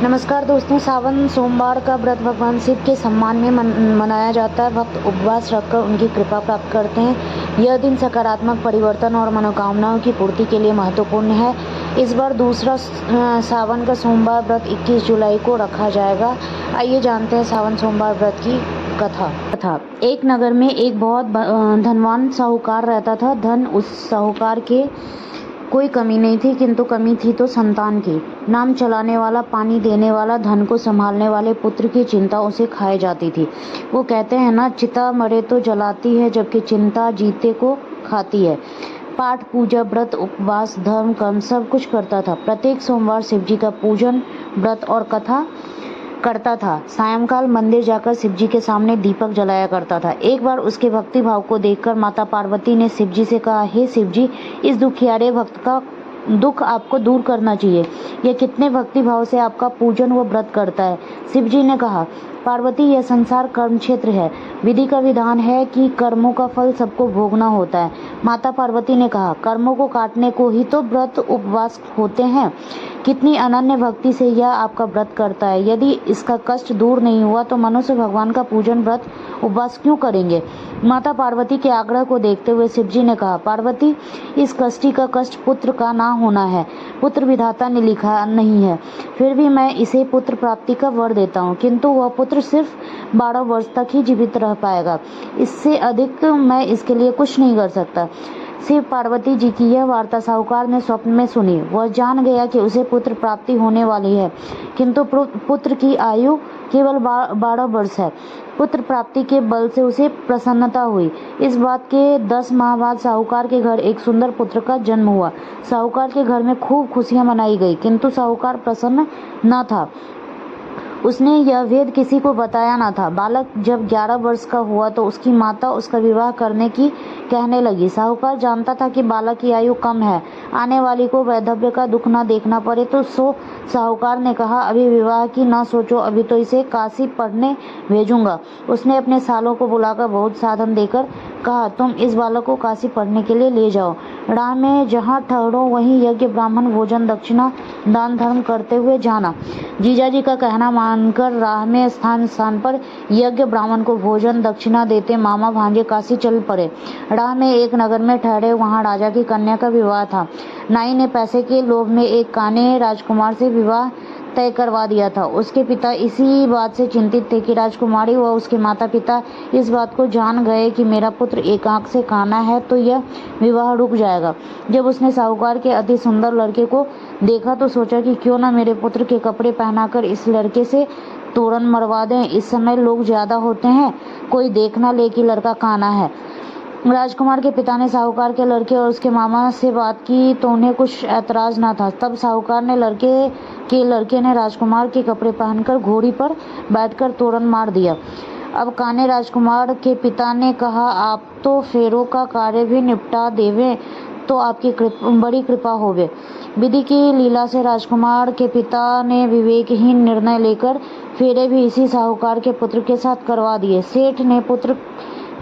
नमस्कार दोस्तों, सावन सोमवार का व्रत भगवान शिव के सम्मान में मनाया जाता है। भक्त उपवास रखकर उनकी कृपा प्राप्त करते हैं। यह दिन सकारात्मक परिवर्तन और मनोकामनाओं की पूर्ति के लिए महत्वपूर्ण है। इस बार दूसरा सावन का सोमवार व्रत 21 जुलाई को रखा जाएगा। आइए जानते हैं सावन सोमवार व्रत की कथा। एक नगर में एक बहुत धनवान साहूकार रहता था। धन उस साहूकार के कोई कमी नहीं थी, किंतु कमी थी तो संतान की। नाम चलाने वाला, पानी देने वाला, धन को संभालने वाले पुत्र की चिंता उसे खाए जाती थी। वो कहते हैं ना, चिता मरे तो जलाती है, जबकि चिंता जीते को खाती है। पाठ, पूजा, व्रत, उपवास, धर्म, कर्म सब कुछ करता था। प्रत्येक सोमवार शिव जी का पूजन, व्रत और कथा करता था। सायंकाल मंदिर जाकर शिव जी के सामने दीपक जलाया करता था। एक बार उसके भक्ति भाव को देखकर माता पार्वती ने शिव जी से कहा, हे शिव जी, इस दुखियारे भक्त का दुख आपको दूर करना चाहिए। यह कितने भक्ति भाव से आपका पूजन व व्रत करता है। शिव जी ने कहा, पार्वती, यह संसार कर्म क्षेत्र है। विधि का विधान है कि कर्मों का फल सबको भोगना होता है। माता पार्वती ने कहा, कर्मों को काटने को ही तो व्रत उपवास होते हैं। कितनी अनन्य भक्ति से यह आपका व्रत करता है। यदि इसका कष्ट दूर नहीं हुआ तो मनुष्य भगवान का पूजन, व्रत, उपवास क्यों करेंगे। माता पार्वती के आग्रह को देखते हुए शिव जी ने कहा, पार्वती, इस कष्टी का कष्ट पुत्र का ना होना है। पुत्र विधाता ने लिखा नहीं है, फिर भी मैं इसे पुत्र प्राप्ति का वर देता हूँ, किंतु वह पुत्र सिर्फ 12 वर्ष तक ही जीवित रह पाएगा। इससे अधिक मैं इसके लिए कुछ नहीं कर सकता। शिव पार्वती जी की यह वार्ता साहूकार ने स्वप्न में सुनी। वह जान गया कि उसे पुत्र प्राप्ति होने वाली है, किंतु पुत्र की आयु केवल 12 वर्ष है। पुत्र प्राप्ति के बल से उसे प्रसन्नता हुई। इस बात के 10 माह बाद साहूकार के घर एक सुंदर पुत्र का जन्म हुआ। साहूकार के घर में खूब खुशियां मनाई गई, किंतु साहूकार प्रसन्न न था। उसने यह भेद किसी को बताया न था। बालक जब 11 वर्ष का हुआ तो उसकी माता उसका विवाह करने की कहने लगी। साहूकार जानता था कि बालक की आयु कम है, आने वाली को वैधव्य का दुख न देखना पड़े, तो साहूकार ने कहा, अभी विवाह की न सोचो, अभी तो इसे काशी पढ़ने भेजूंगा। उसने अपने सालों को बुलाकर बहुत साधन देकर कहा, तुम इस बालक को काशी पढ़ने के लिए ले जाओ। राह में जहाँ ठहरो वहीं यज्ञ, ब्राह्मण, भोजन, दक्षिणा, दान धर्म करते हुए जाना। जीजाजी का कहना मानकर राह में स्थान स्थान पर यज्ञ, ब्राह्मण को भोजन दक्षिणा देते मामा भांजे काशी चल पड़े। राह में एक नगर में ठहरे, वहां राजा की कन्या का विवाह था। नाई ने पैसे के लोभ में एक काने राजकुमार से विवाह तय करवा दिया था। उसके पिता इसी बात से चिंतित थे कि राजकुमारी व उसके माता पिता इस बात को जान गए कि मेरा पुत्र एक आंख से काना है तो यह विवाह रुक जाएगा। जब उसने साहूकार के अति सुंदर लड़के को देखा तो सोचा कि क्यों न मेरे पुत्र के कपड़े पहनाकर इस लड़के से तोरण मरवा दें। इस समय लोग ज्यादा होते हैं, कोई देख न ले कि लड़का काना है। राजकुमार के पिता ने साहूकार के लड़के और उसके मामा से बात की तो उन्हें कुछ ऐतराज न था। तब साहूकार ने लड़के ने राजकुमार के कपड़े पहनकर घोड़ी पर बैठकर तोरण मार दिया। अब काने राजकुमार के पिता ने कहा, आप तो फेरों का कार्य भी निपटा देवे तो आपकी बड़ी कृपा होवे। विधि की लीला से राजकुमार के पिता ने विवेकहीन निर्णय लेकर फेरे भी इसी साहूकार के पुत्र के साथ करवा दिए।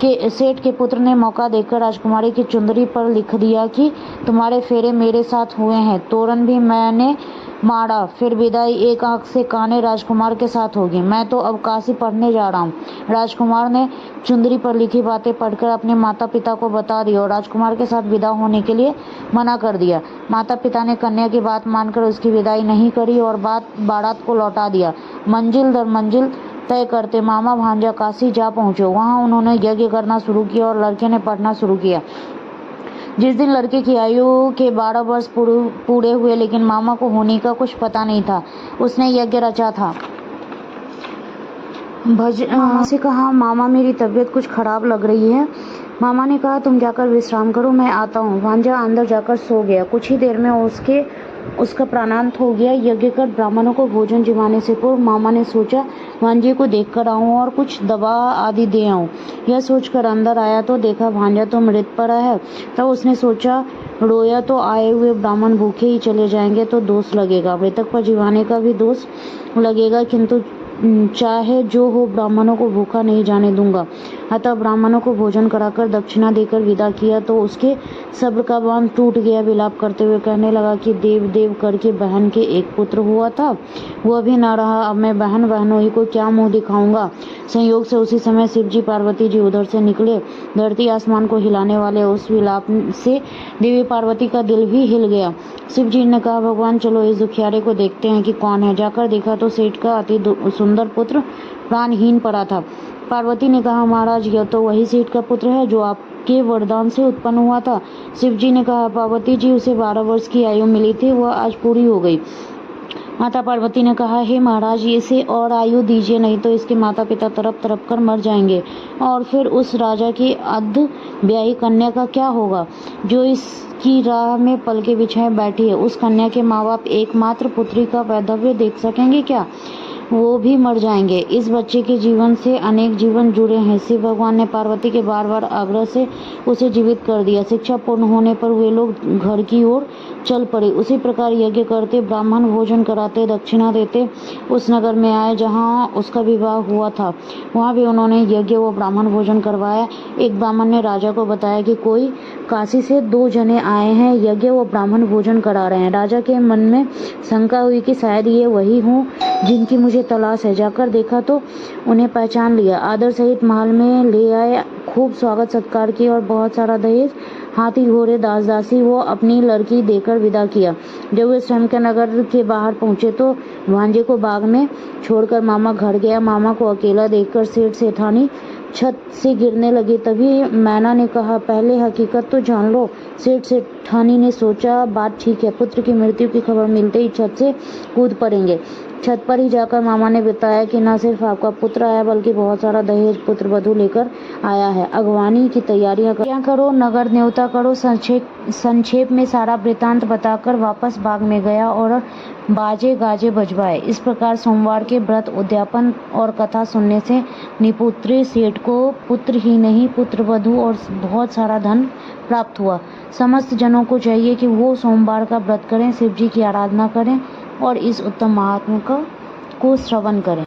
सेठ के पुत्र ने मौका देखकर राजकुमारी की चुंदरी पर लिख दिया कि तुम्हारे फेरे मेरे साथ हुए हैं, तोरण भी मैंने मारा, फिर विदाई एक आंख से काने राजकुमार के साथ होगी। मैं तो अब काशी पढ़ने जा रहा हूँ। राजकुमार ने चुंदरी पर लिखी बातें पढ़कर अपने माता पिता को बता दी और राजकुमार के साथ विदा होने के लिए मना कर दिया। माता पिता ने कन्या की बात मानकर उसकी विदाई नहीं करी और बारात को लौटा दिया। मंजिल दर मंजिल तय करते मामा भांजा काशी जा पहुंचे। वहां उन्होंने यज्ञ करना शुरू किया और लड़के ने पढ़ना शुरू किया। जिस दिन लड़के की आयु के 12 वर्ष पूरे हुए, लेकिन मामा को होने का कुछ पता नहीं था, उसने यज्ञ रचा था। मामा से कहा, मामा मेरी तबीयत कुछ खराब लग रही है। मामा ने कहा, तुम जाकर विश्राम करो, मैं आता हूँ। भांजा अंदर जाकर सो गया। कुछ ही देर में उसका प्राणांत हो गया। यज्ञ कर ब्राह्मणों को भोजन जिमाने से पूर्व मामा ने सोचा, भांजे को देखकर आऊं और कुछ दवा आदि दे आऊं। यह सोचकर अंदर आया तो देखा भांजा तो मृत पड़ा है। तब उसने सोचा, रोया तो आए हुए ब्राह्मण भूखे ही चले जाएंगे तो दोष लगेगा, मृतक पर जिवाने का भी दोष लगेगा, किंतु चाहे जो हो ब्राह्मणों को भूखा नहीं जाने दूंगा। अतः ब्राह्मणों को भोजन कराकर दक्षिणा देकर विदा किया तो उसके सब्र का बांध टूट गया। विलाप करते हुए कहने लगा कि देव देव करके बहन के एक पुत्र हुआ था, वह भी न रहा। अब मैं बहन बहनोई को क्या मुंह दिखाऊंगा। संयोग से उसी समय शिव जी पार्वती जी उधर से निकले। धरती आसमान को हिलाने वाले उस विलाप से देवी पार्वती का दिल भी हिल गया। शिव जी ने कहा, भगवान चलो इस दुखियारे को देखते हैं कि कौन है। जाकर देखा तो सेठ का अति सुंदर पुत्र प्राणहीन पड़ा था। पार्वती ने कहा, महाराज यह तो वही सेठ का पुत्र है जो आपके वरदान से उत्पन्न हुआ था। शिव जी ने कहा, पार्वती जी उसे 12 वर्ष की आयु मिली थी, वह आज पूरी हो गई। माता पार्वती ने कहा, हे महाराज इसे और आयु दीजिए, नहीं तो इसके माता पिता तड़प तड़प कर मर जाएंगे। और फिर उस राजा की अर्ध ब्याही कन्या का क्या होगा जो इसकी राह में पलके बिछाए बैठी है। उस कन्या के माँ बाप एकमात्र पुत्री का वैधव्य देख सकेंगे क्या? वो भी मर जाएंगे। इस बच्चे के जीवन से अनेक जीवन जुड़े हैं। शिव भगवान ने पार्वती के बार बार आग्रह से उसे जीवित कर दिया। शिक्षा पूर्ण होने पर वे लोग घर की ओर चल पड़े। उसी प्रकार यज्ञ करते, ब्राह्मण भोजन कराते, दक्षिणा देते उस नगर में आए जहाँ उसका विवाह हुआ था। वहाँ भी उन्होंने यज्ञ व ब्राह्मण भोजन करवाया। एक ब्राह्मण ने राजा को बताया कि कोई काशी से 2 जने आए हैं, यज्ञ व ब्राह्मण भोजन करा रहे हैं। राजा के मन में शंका हुई कि शायद ये वही हों जिनकी मुझे तलाश है। जाकर देखा तो उन्हें पहचान लिया। आदर सहित महल में ले आए, खूब स्वागत सत्कार किया और बहुत सारा दहेज, हाथी घोड़े, दास दासी वो अपनी लड़की देकर विदा किया। जब वे स्वयं के नगर के बाहर पहुंचे तो भांजे को बाग में छोड़कर मामा घर गया। मामा को अकेला देखकर सेठ सेठानी छत से गिरने लगी। तभी मैना ने कहा, पहले हकीकत तो जान लो। सेठ सेठानी ने सोचा, बात ठीक है, पुत्र की मृत्यु की खबर मिलते ही छत से कूद पड़ेंगे। छत पर ही जाकर मामा ने बताया कि न सिर्फ आपका पुत्र आया बल्कि बहुत सारा दहेज पुत्र वधू लेकर आया है। अगवानी की तैयारियां करो, नगर न्योता करो। संक्षेप में सारा वृतांत बताकर वापस बाग में गया और बाजे गाजे बजवाए। इस प्रकार सोमवार के व्रत उद्यापन और कथा सुनने से निपुत्री सेठ को पुत्र ही नहीं पुत्र वधू और बहुत सारा धन प्राप्त हुआ। समस्त जनों को चाहिए कि वो सोमवार का व्रत करें, शिव जी की आराधना करें और इस उत्तम महात्म्य को श्रवण करें।